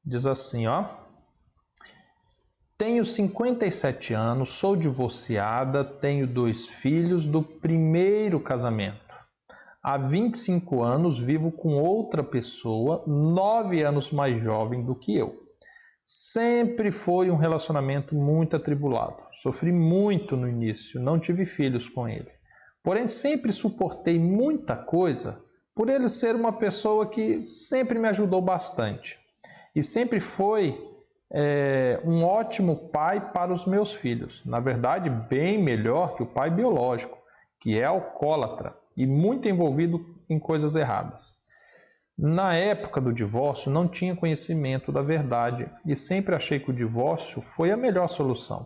Diz assim, ó. Tenho 57 anos, sou divorciada, tenho 2 filhos do primeiro casamento. Há 25 anos vivo com outra pessoa, 9 anos mais jovem do que eu. Sempre foi um relacionamento muito atribulado. Sofri muito no início, não tive filhos com ele. Porém, sempre suportei muita coisa por ele ser uma pessoa que sempre me ajudou bastante. E sempre foi um ótimo pai para os meus filhos. Na verdade, bem melhor que o pai biológico, que é alcoólatra e muito envolvido em coisas erradas. Na época do divórcio, não tinha conhecimento da verdade e sempre achei que o divórcio foi a melhor solução.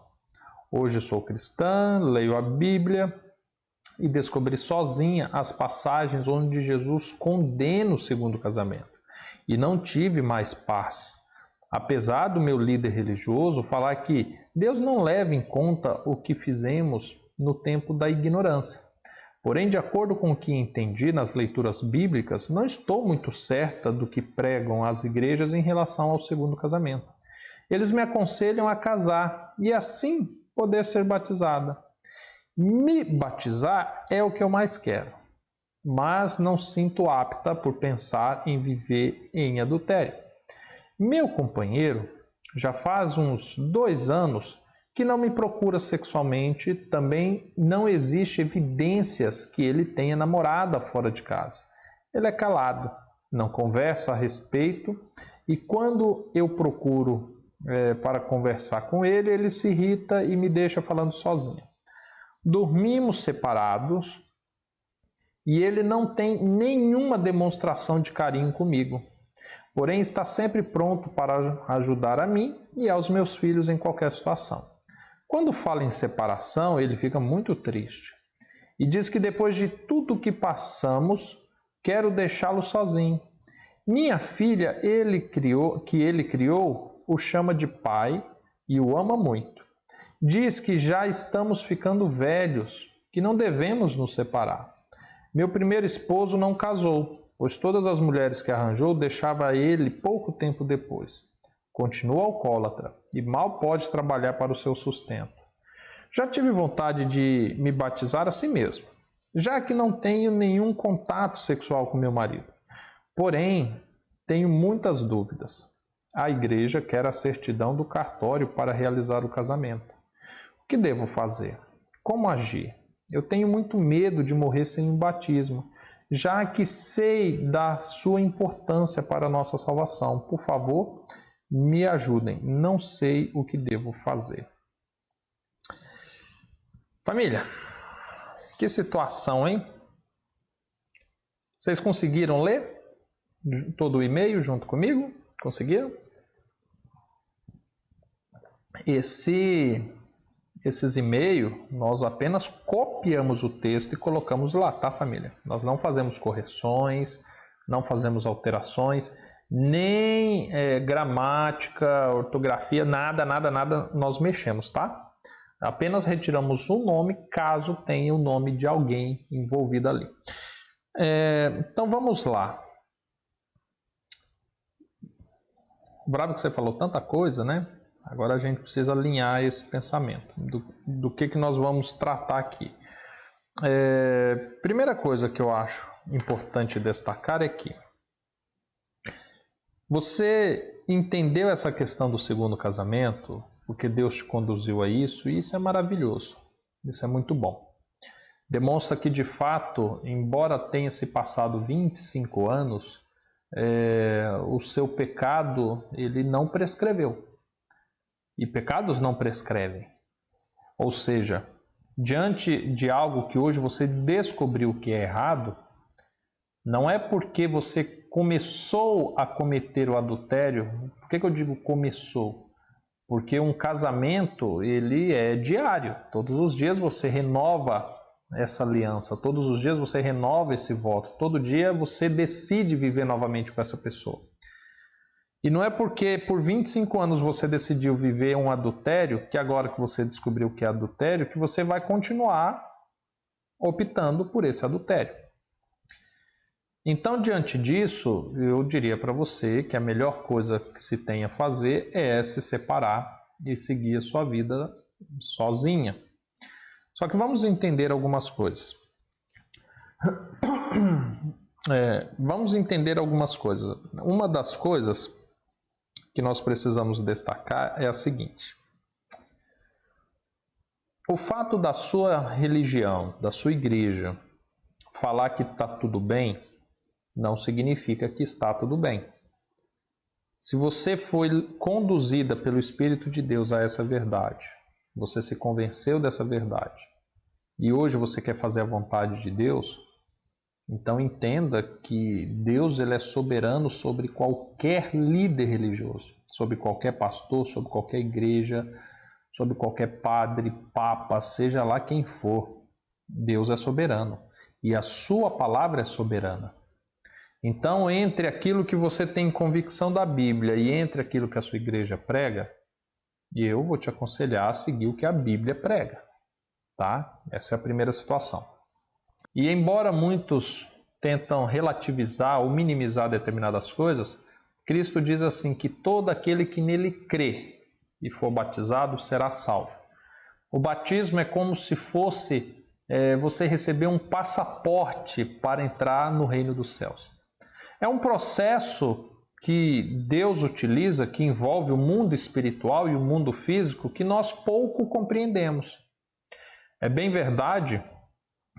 Hoje sou cristã, leio a Bíblia e descobri sozinha as passagens onde Jesus condena o segundo casamento. E não tive mais paz. Apesar do meu líder religioso falar que Deus não leva em conta o que fizemos no tempo da ignorância. Porém, de acordo com o que entendi nas leituras bíblicas, não estou muito certa do que pregam as igrejas em relação ao segundo casamento. Eles me aconselham a casar e assim poder ser batizada. Me batizar é o que eu mais quero, mas não sinto apta por pensar em viver em adultério. Meu companheiro já faz uns 2 anos que não me procura sexualmente, também não existe evidências que ele tenha namorada fora de casa. Ele é calado, não conversa a respeito e quando eu procuro para conversar com ele, ele se irrita e me deixa falando sozinho. Dormimos separados e ele não tem nenhuma demonstração de carinho comigo. Porém, está sempre pronto para ajudar a mim e aos meus filhos em qualquer situação. Quando fala em separação, ele fica muito triste e diz que depois de tudo que passamos, quero deixá-lo sozinho. Minha filha, que ele criou, o chama de pai e o ama muito. Diz que já estamos ficando velhos, que não devemos nos separar. Meu primeiro esposo não casou, pois todas as mulheres que arranjou deixava ele pouco tempo depois. Continua alcoólatra e mal pode trabalhar para o seu sustento. Já tive vontade de me batizar a si mesmo, já que não tenho nenhum contato sexual com meu marido. Porém, tenho muitas dúvidas. A igreja quer a certidão do cartório para realizar o casamento. O que devo fazer? Como agir? Eu tenho muito medo de morrer sem um batismo, já que sei da sua importância para a nossa salvação. Por favor, me ajudem. Não sei o que devo fazer. Família, que situação, hein? Vocês conseguiram ler todo o e-mail junto comigo? Conseguiram? Esses e-mails, nós apenas copiamos o texto e colocamos lá, tá, família? Nós não fazemos correções, não fazemos alterações, nem gramática, ortografia, nada nós mexemos, tá? Apenas retiramos o nome, caso tenha o nome de alguém envolvido ali. Então vamos lá. Bravo que você falou tanta coisa, né? Agora a gente precisa alinhar esse pensamento do que nós vamos tratar aqui. Primeira coisa que eu acho importante destacar é que você entendeu essa questão do segundo casamento, porque Deus te conduziu a isso, e isso é maravilhoso, isso é muito bom. Demonstra que de fato, embora tenha se passado 25 anos, o seu pecado ele não prescreveu. E pecados não prescrevem. Ou seja, diante de algo que hoje você descobriu que é errado, não é porque você começou a cometer o adultério. Por que eu digo começou? Porque um casamento ele é diário. Todos os dias você renova essa aliança, todos os dias você renova esse voto, todo dia você decide viver novamente com essa pessoa. E não é porque por 25 anos você decidiu viver um adultério, que agora que você descobriu que é adultério, que você vai continuar optando por esse adultério. Então, diante disso, eu diria para você que a melhor coisa que se tem a fazer é se separar e seguir a sua vida sozinha. Só que vamos entender algumas coisas. Vamos entender algumas coisas. Uma das coisas que nós precisamos destacar é a seguinte: o fato da sua religião, da sua igreja, falar que está tudo bem, não significa que está tudo bem. Se você foi conduzida pelo Espírito de Deus a essa verdade, você se convenceu dessa verdade, e hoje você quer fazer a vontade de Deus, então entenda que Deus ele é soberano sobre qualquer líder religioso, sobre qualquer pastor, sobre qualquer igreja, sobre qualquer padre, papa, seja lá quem for. Deus é soberano e a sua palavra é soberana. Então, entre aquilo que você tem convicção da Bíblia e entre aquilo que a sua igreja prega, eu vou te aconselhar a seguir o que a Bíblia prega, tá? Essa é a primeira situação. E embora muitos tentam relativizar ou minimizar determinadas coisas, Cristo diz assim que todo aquele que nele crê e for batizado será salvo. O batismo é como se fosse você receber um passaporte para entrar no reino dos céus. É um processo que Deus utiliza, que envolve o mundo espiritual e o mundo físico, que nós pouco compreendemos. É bem verdade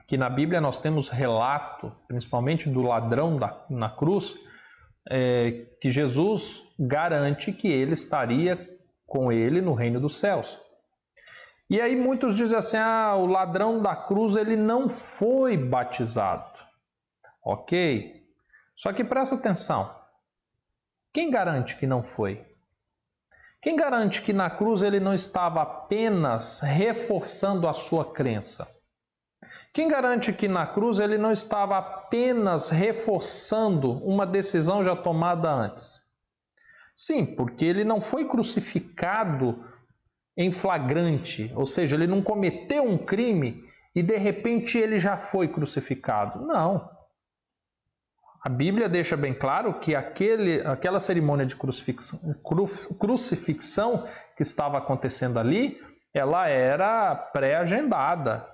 que na Bíblia nós temos relato, principalmente do ladrão na cruz, que Jesus garante que ele estaria com ele no reino dos céus. E aí muitos dizem assim, o ladrão da cruz ele não foi batizado. Ok? Só que presta atenção, quem garante que não foi? Quem garante que na cruz ele não estava apenas reforçando a sua crença? Quem garante que na cruz ele não estava apenas reforçando uma decisão já tomada antes? Sim, porque ele não foi crucificado em flagrante, ou seja, ele não cometeu um crime e de repente ele já foi crucificado. Não. A Bíblia deixa bem claro que aquela cerimônia de crucifixão que estava acontecendo ali, ela era pré-agendada.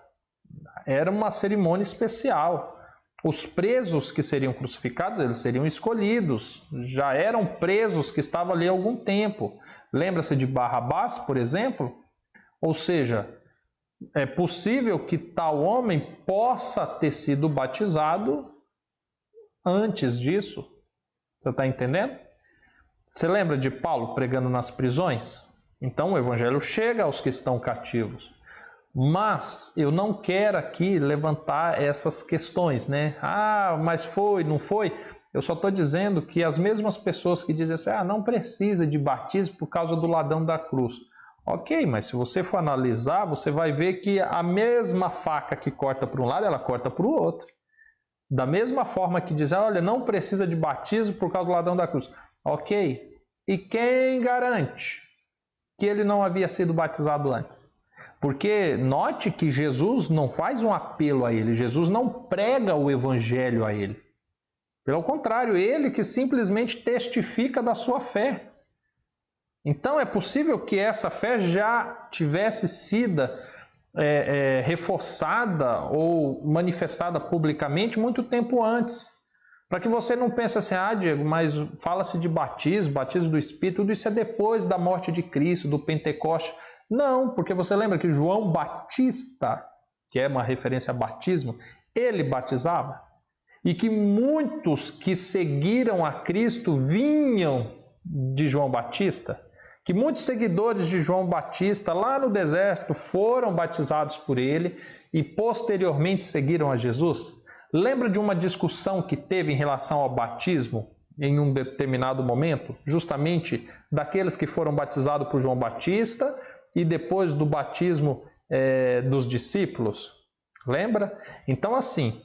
Era uma cerimônia especial. Os presos que seriam crucificados, eles seriam escolhidos. Já eram presos que estavam ali há algum tempo. Lembra-se de Barrabás, por exemplo? Ou seja, é possível que tal homem possa ter sido batizado antes disso. Você está entendendo? Você lembra de Paulo pregando nas prisões? Então o evangelho chega aos que estão cativos. Mas eu não quero aqui levantar essas questões, né? Mas foi, não foi? Eu só estou dizendo que as mesmas pessoas que dizem assim, não precisa de batismo por causa do ladrão da cruz. Ok, mas se você for analisar, você vai ver que a mesma faca que corta para um lado, ela corta para o outro. Da mesma forma que diz, olha, não precisa de batismo por causa do ladrão da cruz. Ok, e quem garante que ele não havia sido batizado antes? Porque note que Jesus não faz um apelo a ele, Jesus não prega o evangelho a ele. Pelo contrário, ele que simplesmente testifica da sua fé. Então é possível que essa fé já tivesse sido reforçada ou manifestada publicamente muito tempo antes. Para que você não pense assim, Diego, mas fala-se de batismo do Espírito, tudo isso é depois da morte de Cristo, do Pentecoste. Não, porque você lembra que João Batista, que é uma referência a batismo, ele batizava. E que muitos que seguiram a Cristo vinham de João Batista. Que muitos seguidores de João Batista lá no deserto foram batizados por ele e posteriormente seguiram a Jesus. Lembra de uma discussão que teve em relação ao batismo em um determinado momento? Justamente daqueles que foram batizados por João Batista e depois do batismo dos discípulos. Lembra? Então assim,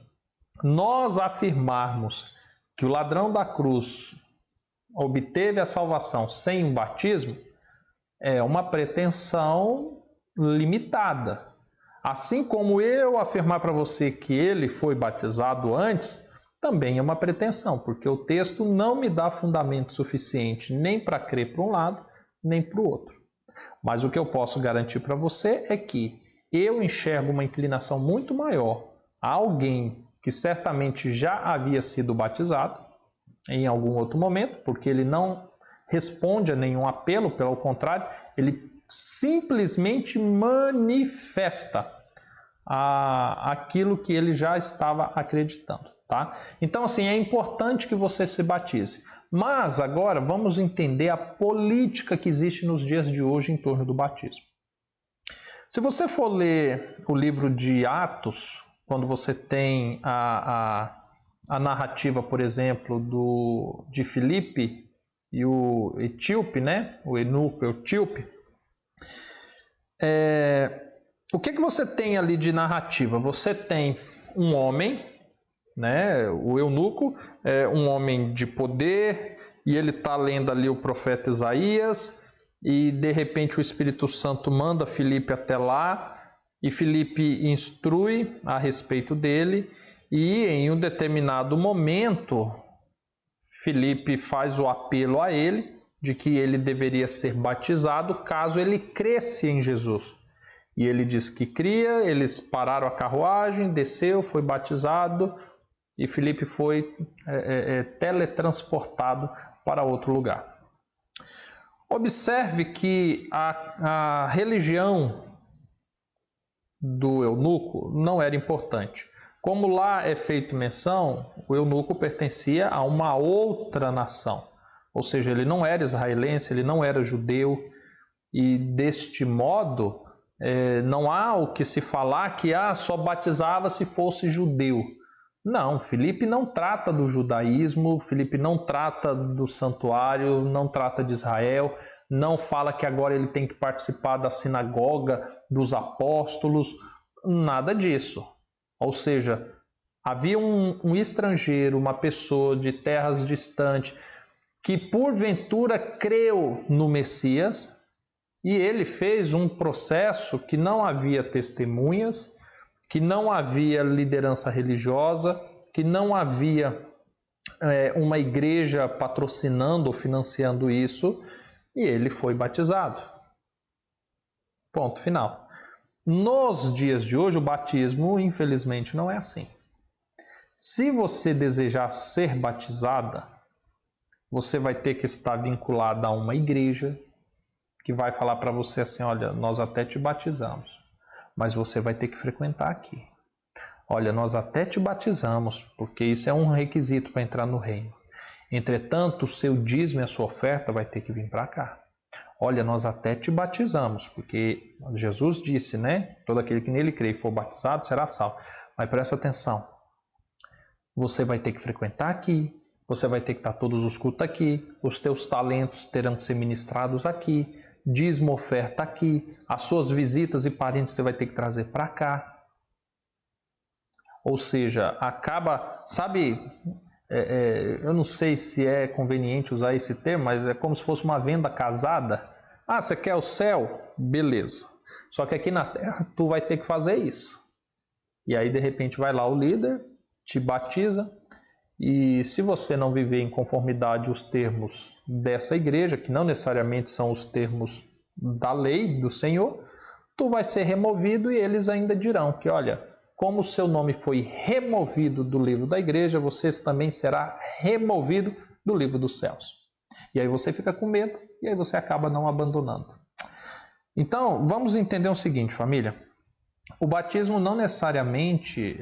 nós afirmarmos que o ladrão da cruz obteve a salvação sem um batismo é uma pretensão limitada. Assim como eu afirmar para você que ele foi batizado antes, Também é uma pretensão, porque o texto não me dá fundamento suficiente nem para crer para um lado, nem para o outro. Mas o que eu posso garantir para você é que eu enxergo uma inclinação muito maior a alguém que certamente já havia sido batizado em algum outro momento, porque ele não responde a nenhum apelo, pelo contrário, ele simplesmente manifesta aquilo que ele já estava acreditando, tá? Então, assim, é importante que você se batize. Mas agora vamos entender a política que existe nos dias de hoje em torno do batismo. Se você for ler o livro de Atos, quando você tem a narrativa, por exemplo, de Filipe e o etíope, né? O eunuco etíope, o que você tem ali de narrativa? Você tem um homem, né? O eunuco é um homem de poder e ele está lendo ali o profeta Isaías e de repente o Espírito Santo manda Filipe até lá e Filipe instrui a respeito dele e em um determinado momento Filipe faz o apelo a ele de que ele deveria ser batizado caso ele cresce em Jesus. E ele diz que cria, eles pararam a carruagem, desceu, foi batizado e Filipe foi teletransportado para outro lugar. Observe que a religião do eunuco não era importante. Como lá é feito menção, o eunuco pertencia a uma outra nação. Ou seja, ele não era israelense, ele não era judeu. E deste modo, não há o que se falar que só batizava se fosse judeu. Não, Filipe não trata do judaísmo, Filipe não trata do santuário, não trata de Israel, não fala que agora ele tem que participar da sinagoga dos apóstolos, nada disso. Ou seja, havia um estrangeiro, uma pessoa de terras distantes, que porventura creu no Messias e ele fez um processo que não havia testemunhas, que não havia liderança religiosa, que não havia uma igreja patrocinando ou financiando isso, e ele foi batizado. Ponto final. Nos dias de hoje, o batismo, infelizmente, não é assim. Se você desejar ser batizada, você vai ter que estar vinculada a uma igreja que vai falar para você assim, olha, nós até te batizamos, mas você vai ter que frequentar aqui. Olha, nós até te batizamos, porque isso é um requisito para entrar no reino. Entretanto, o seu dízimo e a sua oferta vai ter que vir para cá. Olha, nós até te batizamos, porque Jesus disse, né? Todo aquele que nele crê e for batizado será salvo. Mas presta atenção, você vai ter que frequentar aqui, você vai ter que estar todos os cultos aqui, os teus talentos terão que ser ministrados aqui, dízimo, oferta aqui, as suas visitas e parentes você vai ter que trazer para cá. Ou seja, acaba, sabe, eu não sei se é conveniente usar esse termo, mas é como se fosse uma venda casada. Você quer o céu? Beleza. Só que aqui na terra tu vai ter que fazer isso. E aí de repente vai lá o líder, te batiza, e se você não viver em conformidade os termos dessa igreja, que não necessariamente são os termos da lei do Senhor, tu vai ser removido e eles ainda dirão que, olha, como o seu nome foi removido do livro da igreja, você também será removido do livro dos céus. E aí você fica com medo e aí você acaba não abandonando. Então, vamos entender o seguinte, família. O batismo não necessariamente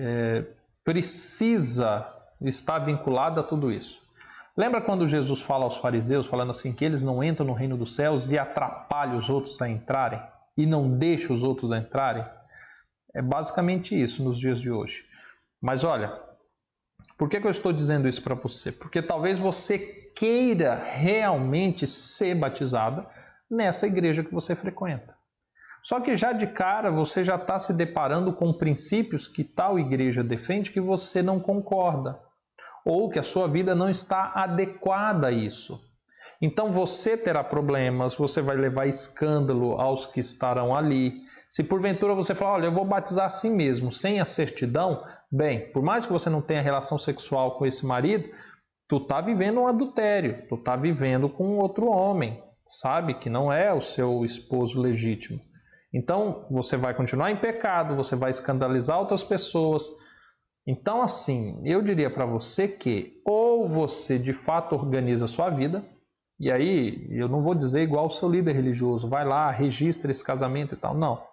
precisa estar vinculado a tudo isso. Lembra quando Jesus fala aos fariseus, falando assim, que eles não entram no reino dos céus e atrapalham os outros a entrarem? E não deixam os outros a entrarem? É basicamente isso nos dias de hoje. Mas olha, por que eu estou dizendo isso para você? Porque talvez você queira realmente ser batizada nessa igreja que você frequenta. Só que já de cara você já está se deparando com princípios que tal igreja defende que você não concorda. Ou que a sua vida não está adequada a isso. Então você terá problemas, você vai levar escândalo aos que estarão ali. Se porventura você falar, olha, eu vou batizar assim mesmo, sem a certidão, Bem, por mais que você não tenha relação sexual com esse marido, tu tá vivendo um adultério, tu tá vivendo com outro homem, sabe? Que não é o seu esposo legítimo. Então, você vai continuar em pecado, você vai escandalizar outras pessoas. Então, assim, eu diria para você que ou você de fato organiza a sua vida, e aí eu não vou dizer igual o seu líder religioso, vai lá, registra esse casamento e tal, não.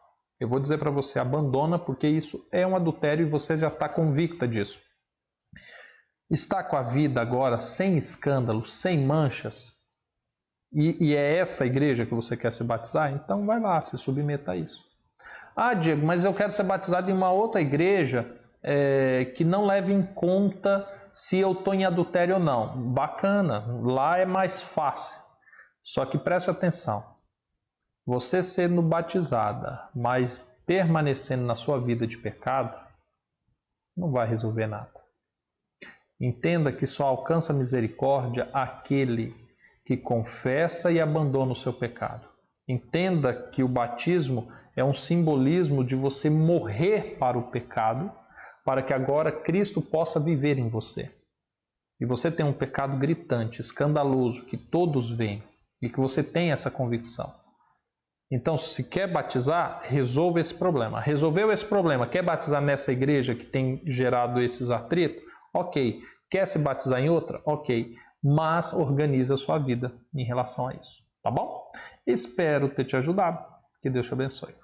Eu vou dizer para você, abandona, porque isso é um adultério e você já está convicta disso. Está com a vida agora sem escândalos, sem manchas, e é essa igreja que você quer se batizar? Então vai lá, se submeta a isso. Ah, Diego, mas eu quero ser batizado em uma outra igreja que não leve em conta se eu estou em adultério ou não. Bacana, lá é mais fácil. Só que preste atenção. Você sendo batizada, mas permanecendo na sua vida de pecado, não vai resolver nada. Entenda que só alcança misericórdia aquele que confessa e abandona o seu pecado. Entenda que o batismo é um simbolismo de você morrer para o pecado, para que agora Cristo possa viver em você. E você tem um pecado gritante, escandaloso, que todos veem, e que você tem essa convicção. Então, se quer batizar, resolva esse problema. Resolveu esse problema, quer batizar nessa igreja que tem gerado esses atritos? Ok. Quer se batizar em outra? Ok. Mas organize a sua vida em relação a isso. Tá bom? Espero ter te ajudado. Que Deus te abençoe.